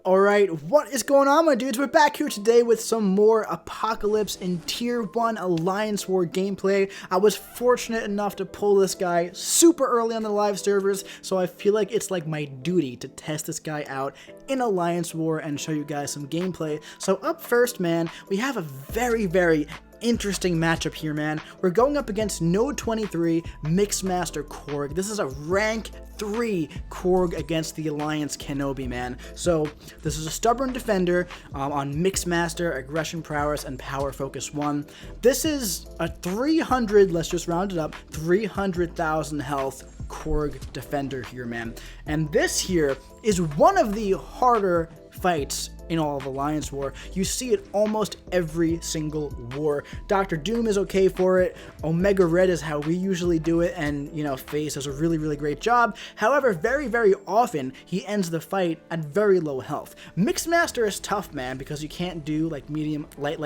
Alright, what is going on, my dudes? We're back here today with some more Apocalypse in Tier 1 Alliance War gameplay. I was fortunate enough to pull this guy super early on the live servers, so I feel like it's like my duty to test this guy out in Alliance War and show you guys some gameplay. So up first, man, we have a very interesting matchup here, man. We're going up against Node 23 Mixmaster Korg. This is a rank 3 Korg against the Alliance Kenobi, man. So this is a stubborn defender on Mixmaster, Aggression Prowess, and Power Focus 1. This is a 300, let's just round it up, 300,000 health Korg defender here, man. And this here is one of the harder fights in all of Alliance War. You see it almost every single war. Dr. Doom is okay for it. Omega Red is how we usually do it, and you know, FaZe does a really great job. However, very often he ends the fight at very low health. Mixmaster is tough, man, because you can't do like medium, light,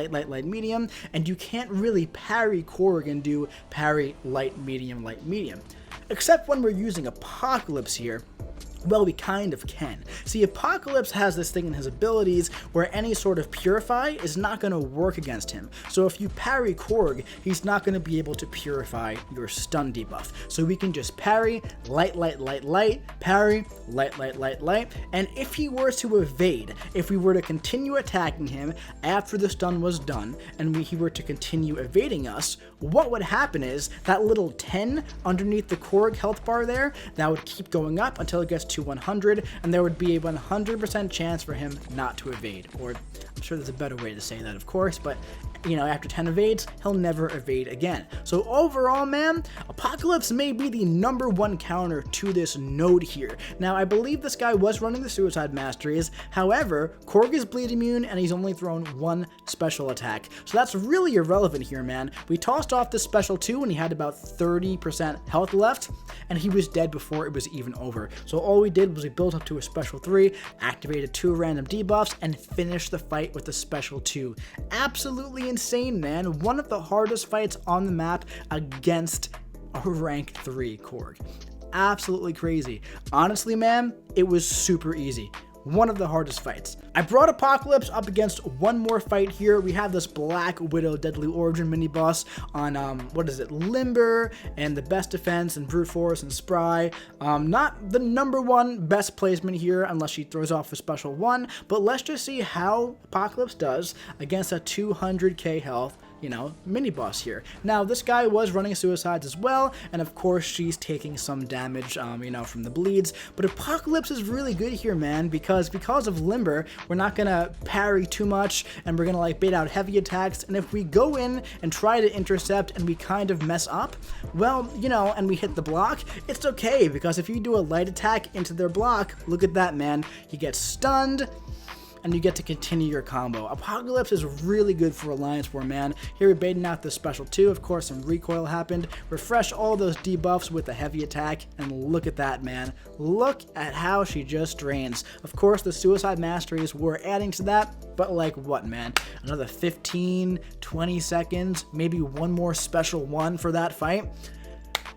medium, and you can't really parry Korg and do parry light, medium. Except when we're using Apocalypse here. Well, we kind of can. See, Apocalypse has this thing in his abilities where any sort of Purify is not going to work against him. So if you parry Korg, he's not going to be able to purify your stun debuff. So we can just parry, light, parry, light. And if he were to evade, if we were to continue attacking him after the stun was done, and he were to continue evading us, what would happen is that little 10 underneath the Korg health bar there, that would keep going up until it gets to 100, and there would be a 100% chance for him not to evade. Or I'm sure there's a better way to say that, of course, but you know, after 10 evades, he'll never evade again. So overall, man, Apocalypse may be the #1 counter to this node here. Now, I believe this guy was running the Suicide Masteries. However, Korg is bleed immune, and he's only thrown 1 special attack. So that's really irrelevant here, man. We tossed off this special 2 when he had about 30% health left, and he was dead before it was even over. So all we did was we built up to a special 3, activated 2 random debuffs, and finished the fight with the special 2. Absolutely insane, man. One of the hardest fights on the map against a rank 3 Korg. Absolutely crazy. Honestly, man, it was super easy. One of the hardest fights. I brought Apocalypse up against one more fight here. We have this Black Widow Deadly Origin mini boss on Limber and the best defense and Brute Force and Spry. Not the #1 best placement here unless she throws off a special 1, but let's just see how Apocalypse does against a 200k health, you know, mini boss here. Now, this guy was running suicides as well, and of course she's taking some damage, you know, from the bleeds. But Apocalypse is really good here, man, because of Limber, we're not gonna parry too much, and we're gonna like bait out heavy attacks. And if we go in and try to intercept and we kind of mess up, well, you know, and we hit the block, it's okay, because if you do a light attack into their block, look at that, man. He gets stunned, and you get to continue your combo. Apocalypse is really good for Alliance War, man. Here we're baiting out the special 2, of course, some recoil happened. Refresh all those debuffs with a heavy attack, and look at that, man. Look at how she just drains. Of course, the Suicide Masteries were adding to that, but like what, man? Another 15, 20 seconds, maybe one more special 1 for that fight?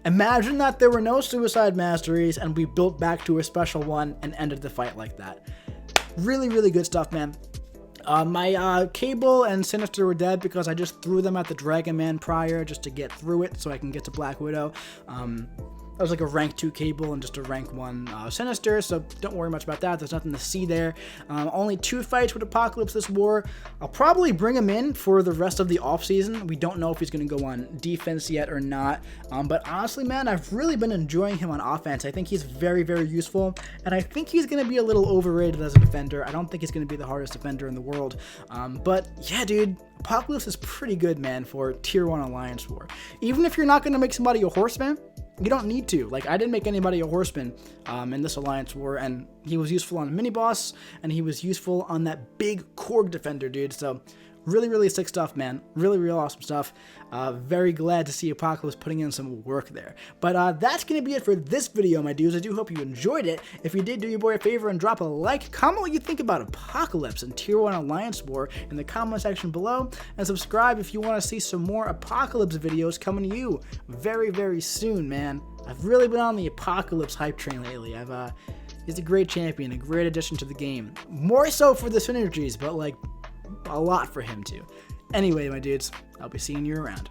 Imagine that there were no Suicide Masteries, and we built back to a special 1 and ended the fight like that. Really good stuff, man. My Cable and Sinister were dead because I just threw them at the Dragon Man prior just to get through it so I can get to Black Widow. That was like a rank 2 Cable and just a rank 1 Sinister, so don't worry much about that. There's nothing to see there. Only 2 fights with Apocalypse this war. I'll probably bring him in for the rest of the offseason. We don't know if he's going to go on defense yet or not. But honestly, man, I've really been enjoying him on offense. I think he's very useful, and I think he's going to be a little overrated as a defender. I don't think he's going to be the hardest defender in the world. But yeah, dude, Apocalypse is pretty good, man, for Tier 1 Alliance War. Even if you're not going to make somebody a horseman, you don't need to. Like, I didn't make anybody a horseman in this Alliance War, and he was useful on a mini-boss, and he was useful on that big Korg defender, dude. So, really sick stuff, man. Really awesome stuff. Very glad to see Apocalypse putting in some work there. But that's going to be it for this video, my dudes. I do hope you enjoyed it. If you did, do your boy a favor and drop a like. Comment what you think about Apocalypse and Tier 1 Alliance War in the comment section below. And subscribe if you want to see some more Apocalypse videos coming to you very soon, man. I've really been on the Apocalypse hype train lately. He's a great champion, a great addition to the game. More so for the synergies, but like a lot for him too. Anyway, my dudes, I'll be seeing you around.